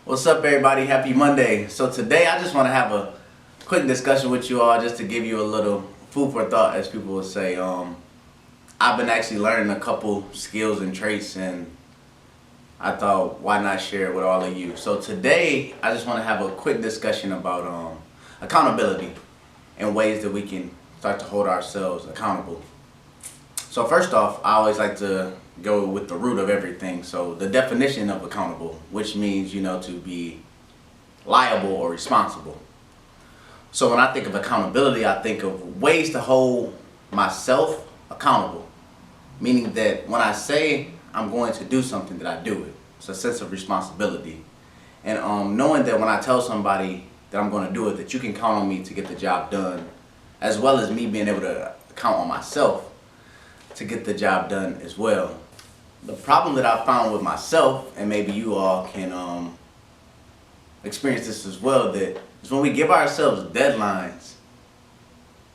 What's up, everybody? Happy Monday. So today I just want to have a quick discussion with you all just to give you a little food for thought, as people would say. I've been actually learning a couple skills and traits, and I thought, why not share it with all of you? So today I just want to have a quick discussion about accountability and ways that we can start to hold ourselves accountable. So first off, I always like to go with the root of everything. So the definition of accountable, which means, to be liable or responsible. So when I think of accountability, I think of ways to hold myself accountable. Meaning that when I say I'm going to do something, that I do it. It's a sense of responsibility. And knowing that when I tell somebody that I'm going to do it, that you can count on me to get the job done, as well as me being able to count on myself to get the job done as well. The problem that I found with myself, and maybe you all can experience this as well, that is when we give ourselves deadlines,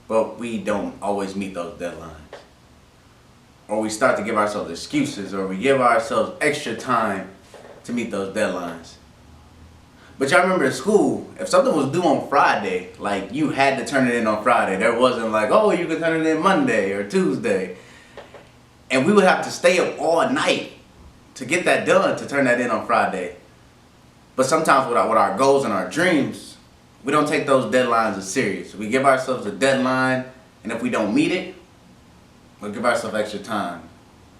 but we don't always meet those deadlines. Or we start to give ourselves excuses, or we give ourselves extra time to meet those deadlines. But y'all remember in school, if something was due on Friday, like you had to turn it in on Friday. There wasn't like, oh, you can turn it in Monday or Tuesday. And we would have to stay up all night to get that done, to turn that in on Friday. But sometimes with our goals and our dreams, we don't take those deadlines as serious. We give ourselves a deadline, and if we don't meet it, we'll give ourselves extra time.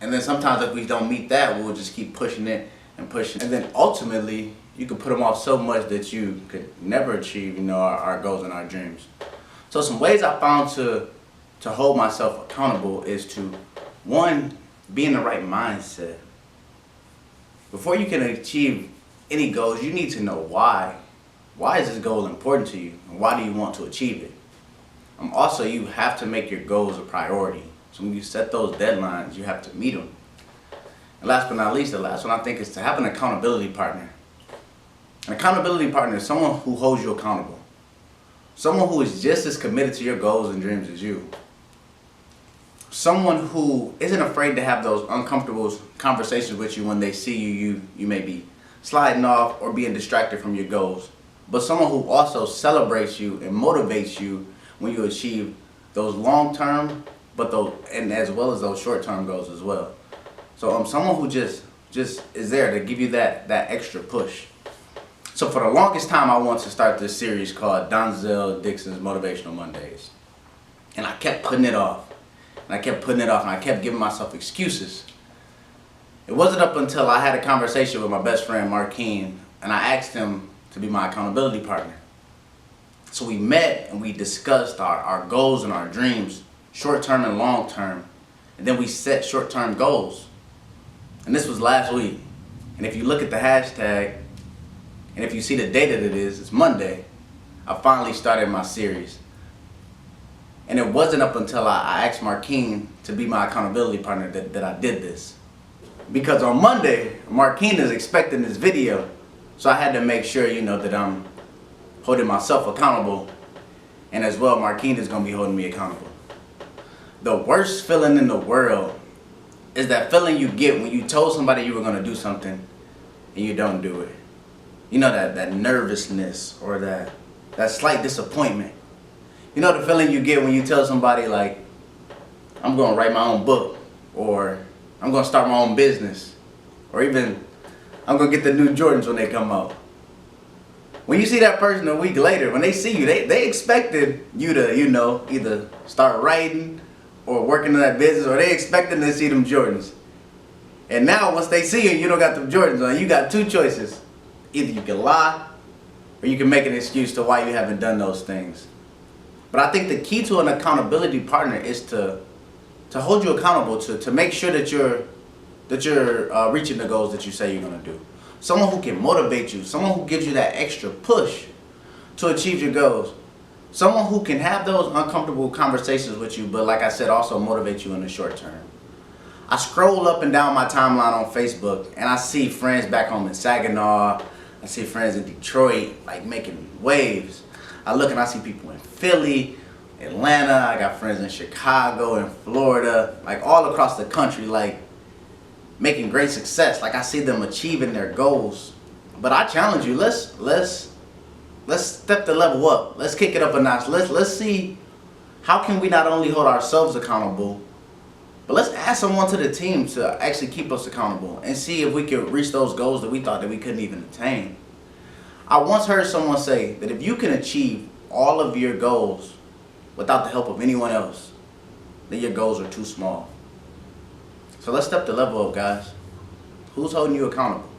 And then sometimes if we don't meet that, we'll just keep pushing it and pushing. And then ultimately, you could put them off so much that you could never achieve, our goals and our dreams. So some ways I found to hold myself accountable is to, one, be in the right mindset. Before you can achieve any goals, you need to know why. Why is this goal important to you? And why do you want to achieve it? Also, you have to make your goals a priority. So when you set those deadlines, you have to meet them. And last but not least, the last one I think is to have an accountability partner. An accountability partner is someone who holds you accountable. Someone who is just as committed to your goals and dreams as you. Someone who isn't afraid to have those uncomfortable conversations with you when they see you may be sliding off or being distracted from your goals. But someone who also celebrates you and motivates you when you achieve those long-term, and as well as those short-term goals as well. So someone who just is there to give you that extra push. So for the longest time, I wanted to start this series called Donzell Dixon's Motivational Mondays. And I kept putting it off. And I kept putting it off, and I kept giving myself excuses. It wasn't up until I had a conversation with my best friend, Marquine, and I asked him to be my accountability partner. So we met and we discussed our goals and our dreams, short-term and long-term. And then we set short-term goals. And this was last week. And if you look at the hashtag, and if you see the date that it is, it's Monday, I finally started my series. And it wasn't up until I asked Marquine to be my accountability partner that I did this. Because on Monday, Marquine is expecting this video. So I had to make sure, that I'm holding myself accountable. And as well, Marquine is going to be holding me accountable. The worst feeling in the world is that feeling you get when you told somebody you were going to do something and you don't do it. That nervousness or that slight disappointment. The feeling you get when you tell somebody, like, I'm going to write my own book, or I'm going to start my own business, or even I'm going to get the new Jordans when they come out. When you see that person a week later, when they see you, they expected you to, either start writing or working in that business, or they expected to see them Jordans. And now once they see you and you don't got them Jordans on, you got two choices. Either you can lie, or you can make an excuse to why you haven't done those things. But I think the key to an accountability partner is to hold you accountable, to make sure that you're reaching the goals that you say you're going to do. Someone who can motivate you, someone who gives you that extra push to achieve your goals. Someone who can have those uncomfortable conversations with you, but like I said, also motivate you in the short term. I scroll up and down my timeline on Facebook, and I see friends back home in Saginaw. I see friends in Detroit, like, making waves. I look and I see people in Philly, Atlanta. I got friends in Chicago and Florida, like all across the country, like making great success. Like I see them achieving their goals But I challenge you. Let's step the level up. Let's kick it up a notch. Let's see how can we not only hold ourselves accountable, but let's add someone to the team to actually keep us accountable and see if we can reach those goals that we thought that we couldn't even attain. I once heard someone say that if you can achieve all of your goals without the help of anyone else, then your goals are too small. So let's step the level up, guys. Who's holding you accountable?